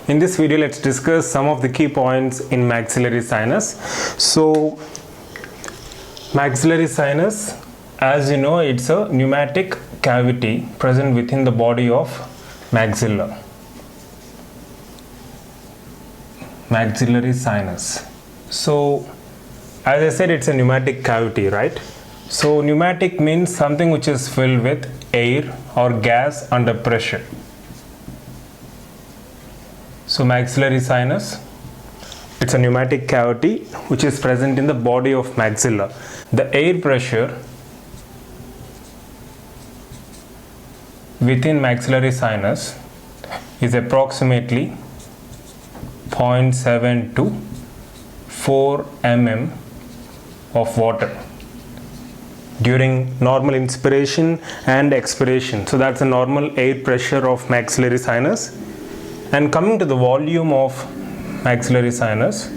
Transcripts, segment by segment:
In this video, let's discuss some of the key points in maxillary sinus. So, maxillary sinus, as you know, it's a pneumatic cavity present within the body of maxilla. Maxillary sinus. So, as I said, it's a pneumatic cavity, right? So, pneumatic means something which is filled with air or gas under pressure. So, maxillary sinus, it's a pneumatic cavity which is present in the body of maxilla. The air pressure within maxillary sinus is approximately 0.7 to 4 mm of water during normal inspiration and expiration. So that's the normal air pressure of maxillary sinus. And coming to the volume of maxillary sinus,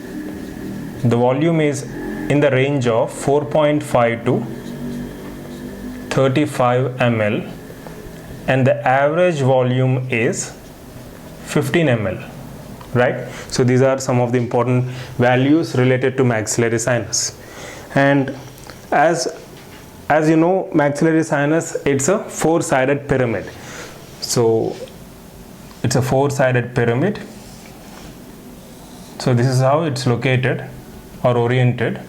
the volume is in the range of 4.5 to 35 ml, and the average volume is 15 ml, right? So these are some of the important values related to maxillary sinus. And as you know, maxillary sinus, it's a four-sided pyramid. So it's a four-sided pyramid. So this is how it's located or oriented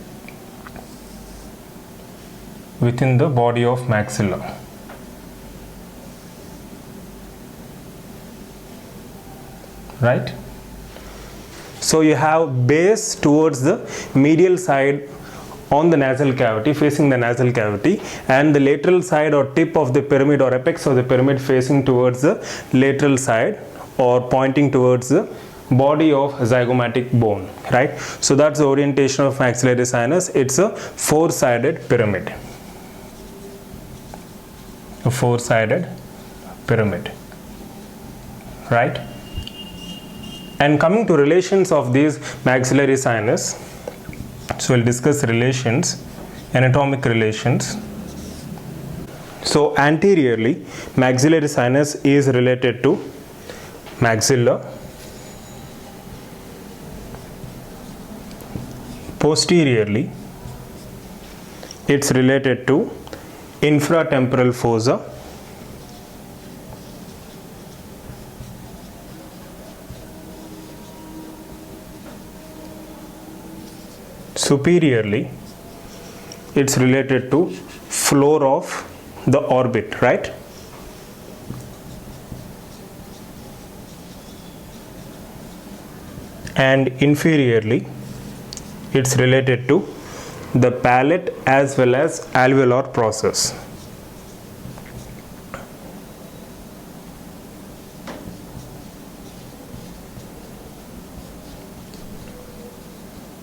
within the body of maxilla. Right? So you have base towards the medial side on the nasal cavity, facing the nasal cavity, and the lateral side or tip of the pyramid or apex of the pyramid facing towards the lateral side or pointing towards the body of zygomatic bone, right? So that's the orientation of maxillary sinus. It's a four-sided pyramid. A four-sided pyramid, right? And coming to relations of these maxillary sinus, so we'll discuss relations, anatomic relations. So anteriorly, maxillary sinus is related to maxilla. Posteriorly, it's related to infratemporal fossa. Superiorly, it's related to floor of the orbit, right? And inferiorly, it's related to the palate as well as alveolar process.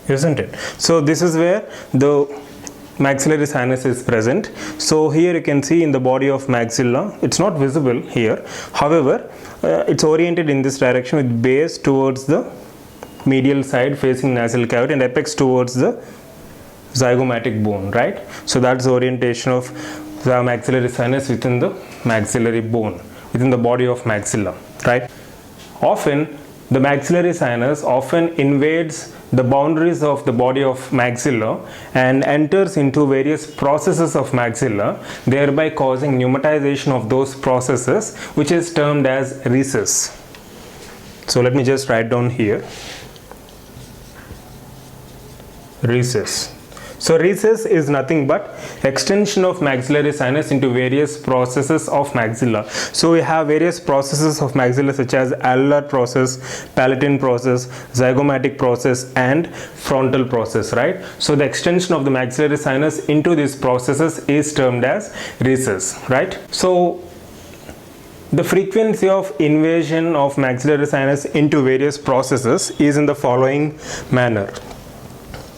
Isn't it? So this is where the maxillary sinus is present. So here you can see in the body of maxilla, it's not visible here. However, it's oriented in this direction with base towards the medial side facing nasal cavity and apex towards the zygomatic bone, right? So that's the orientation of the maxillary sinus within the maxillary bone, within the body of maxilla, right? Often the maxillary sinus often invades the boundaries of the body of maxilla and enters into various processes of maxilla, thereby causing pneumatization of those processes, which is termed as recess. So let me just write down here. Recess. So recess is nothing but extension of maxillary sinus into various processes of maxilla. So we have various processes of maxilla such as alveolar process, palatine process, zygomatic process and frontal process, right? So the extension of the maxillary sinus into these processes is termed as recess, right? So the frequency of invasion of maxillary sinus into various processes is in the following manner.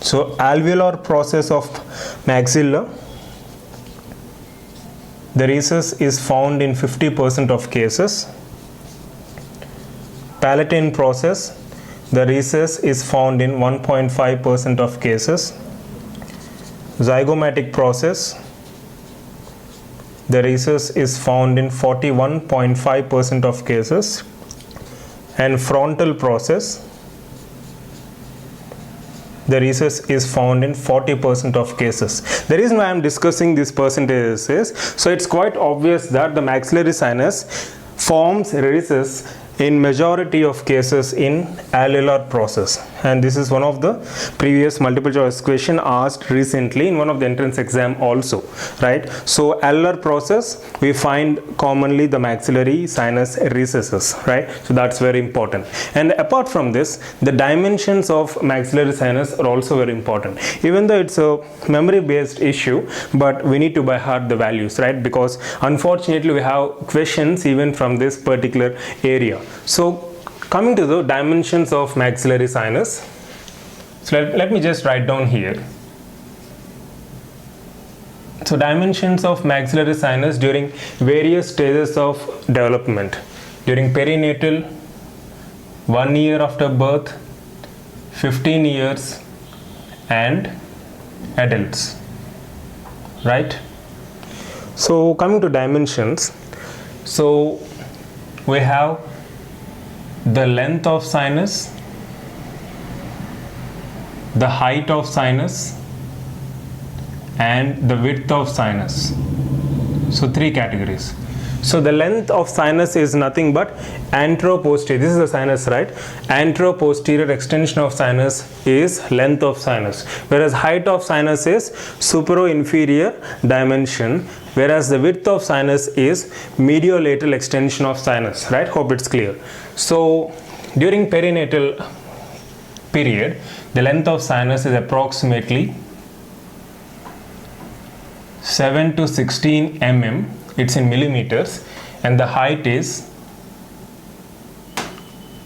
So alveolar process of maxilla, the recess is found in 50% of cases. Palatine process, the recess is found in 1.5% of cases. Zygomatic process, the recess is found in 41.5% of cases. and frontal process, the recess is found in 40% of cases. The reason why I am discussing these percentages is, so it's quite obvious that the maxillary sinus forms recess in majority of cases in alveolar process, and this is one of the previous multiple choice question asked recently in one of the entrance exam also, right? So alveolar process we find commonly the maxillary sinus recesses, right? So that's very important. And apart from this, the dimensions of maxillary sinus are also very important, even though it's a memory based issue, but we need to by heart the values, right? Because unfortunately we have questions even from this particular area. So coming to the dimensions of maxillary sinus, so let me just write down here. So dimensions of maxillary sinus during various stages of development: during perinatal, 1 year after birth, 15 years, and adults, right? So coming to dimensions, so we have the length of sinus, the height of sinus, and the width of sinus. So 3 categories. So the length of sinus is nothing but anteroposterior. This is the sinus, right? Anteroposterior extension of sinus is length of sinus, whereas height of sinus is supero-inferior dimension, whereas the width of sinus is mediolateral extension of sinus, right? Hope it's clear. So during perinatal period, the length of sinus is approximately 7 to 16 mm, it's in millimeters, and the height is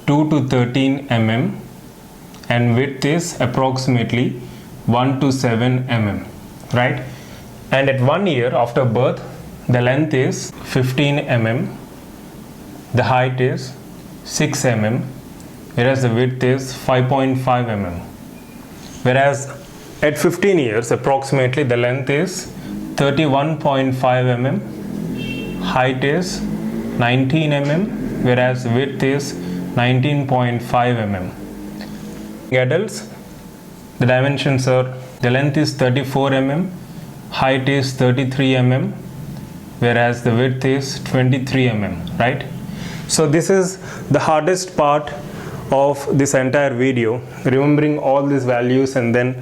2 to 13 mm, and width is approximately 1 to 7 mm, right? And at 1 year after birth, the length is 15 mm, the height is 6 mm, whereas the width is 5.5 mm. Whereas at 15 years approximately the length is 31.5 mm, height is 19 mm, whereas width is 19.5 mm. Adults, the dimensions are, the length is 34 mm, height is 33 mm, whereas the width is 23 mm, right? So this is the hardest part of this entire video, remembering all these values and then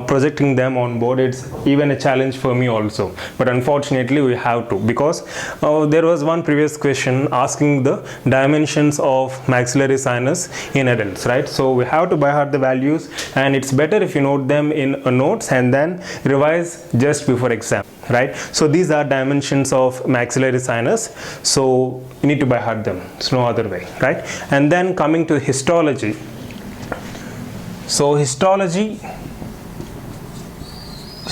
projecting them on board. It's even a challenge for me also, but unfortunately we have to, because there was one previous question asking the dimensions of maxillary sinus in adults, right? So we have to by heart the values, and it's better if you note them in notes and then revise just before exam, right? So these are dimensions of maxillary sinus, so you need to by heart them. It's no other way, right? And then coming to histology. So histology,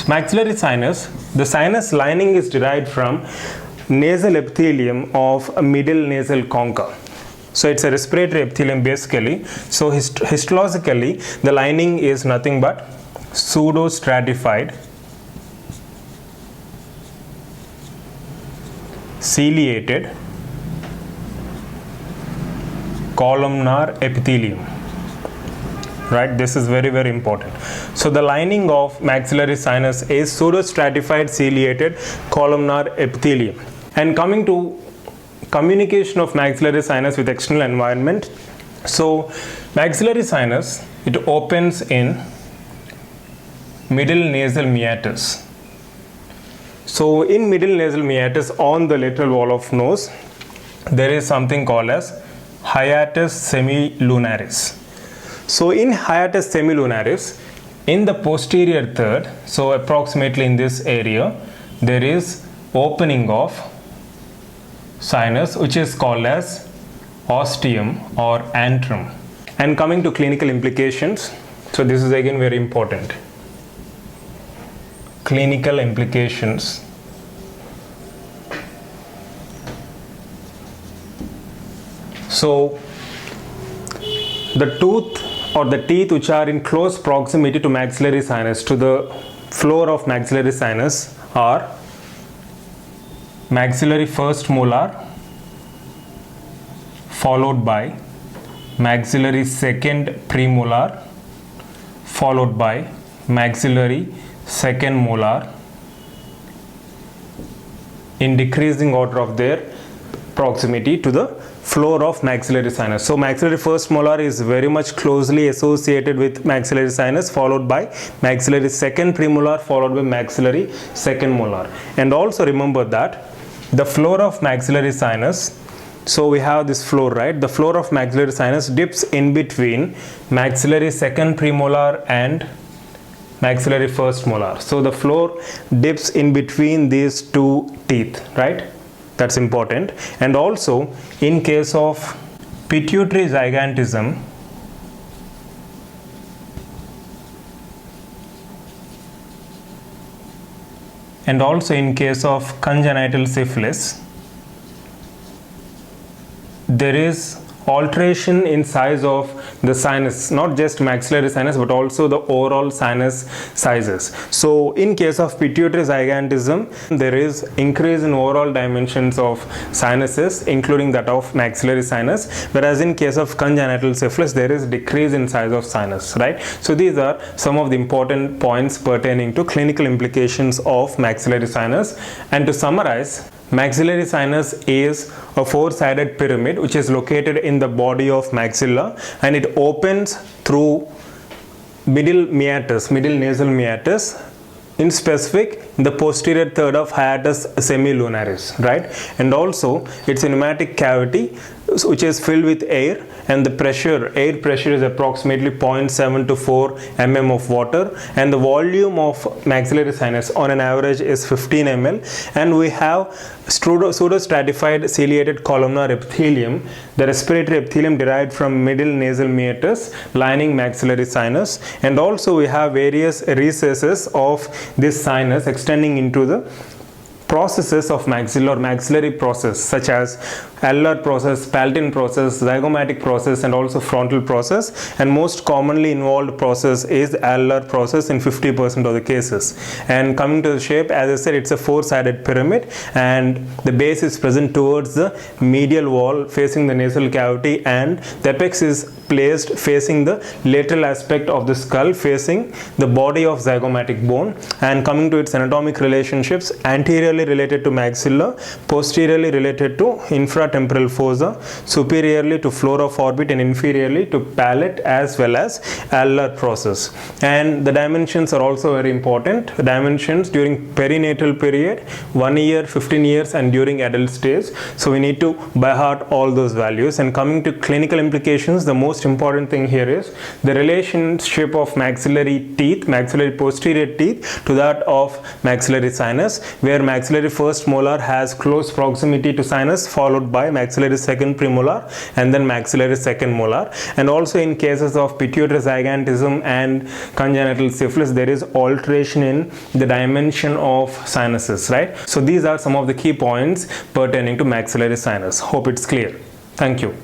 maxillary sinus, the sinus lining is derived from nasal epithelium of middle nasal concha. So it's a respiratory epithelium basically. So histologically the lining is nothing but pseudostratified ciliated columnar epithelium, right? This is very, very important. So the lining of maxillary sinus is pseudostratified ciliated columnar epithelium. And coming to communication of maxillary sinus with external environment, so maxillary sinus, it opens in middle nasal meatus. So in middle nasal meatus on the lateral wall of nose, there is something called as hiatus semilunaris. So in hiatus semilunaris, in the posterior third, so approximately in this area, there is opening of sinus which is called as ostium or antrum. And coming to clinical implications, so this is again very important. Clinical implications. So the tooth or the teeth which are in close proximity to maxillary sinus, to the floor of maxillary sinus, are maxillary first molar followed by maxillary second premolar followed by maxillary second molar in decreasing order of their proximity to the floor of maxillary sinus. So maxillary first molar is very much closely associated with maxillary sinus, followed by maxillary second premolar, followed by maxillary second molar. And also remember that the floor of maxillary sinus, so we have this floor, right? The floor of maxillary sinus dips in between maxillary second premolar and maxillary first molar. So the floor dips in between these two teeth, right? That's important. And also in case of pituitary gigantism, and also in case of congenital syphilis, there is alteration in size of the sinus, not just maxillary sinus but also the overall sinus sizes. So in case of pituitary gigantism, there is increase in overall dimensions of sinuses including that of maxillary sinus, whereas in case of congenital syphilis there is decrease in size of sinus, right? So these are some of the important points pertaining to clinical implications of maxillary sinus. And to summarize, maxillary sinus is a four-sided pyramid which is located in the body of maxilla, and it opens through middle nasal meatus, in specific in the posterior third of hiatus semilunaris, right? And also it's a pneumatic cavity which is filled with air, and the air pressure is approximately 0.7 to 4 mm of water, and the volume of maxillary sinus on an average is 15 ml, and we have pseudostratified ciliated columnar epithelium, the respiratory epithelium derived from middle nasal meatus lining maxillary sinus, and also we have various recesses of this sinus extending into the processes of maxillary process such as alveolar process, palatine process, zygomatic process, and also frontal process, and most commonly involved process is the alveolar process in 50% of the cases. And coming to the shape, as I said, it's a four-sided pyramid, and the base is present towards the medial wall facing the nasal cavity, and the apex is placed facing the lateral aspect of the skull facing the body of zygomatic bone. And coming to its anatomic relationships, anteriorly related to maxilla, posteriorly related to infratemporal fossa, superiorly to floor of orbit, and inferiorly to palate as well as alveolar process. And the dimensions are also very important. The dimensions during perinatal period, 1 year, 15 years, and during adult stage. So we need to by heart all those values. And coming to clinical implications, the most important thing here is the relationship of maxillary teeth, maxillary posterior teeth, to that of maxillary sinus, where maxillary first molar has close proximity to sinus, followed by maxillary second premolar, and then maxillary second molar. And also in cases of pituitary gigantism and congenital syphilis, there is alteration in the dimension of sinuses, right? So these are some of the key points pertaining to maxillary sinus. Hope it's clear. Thank you.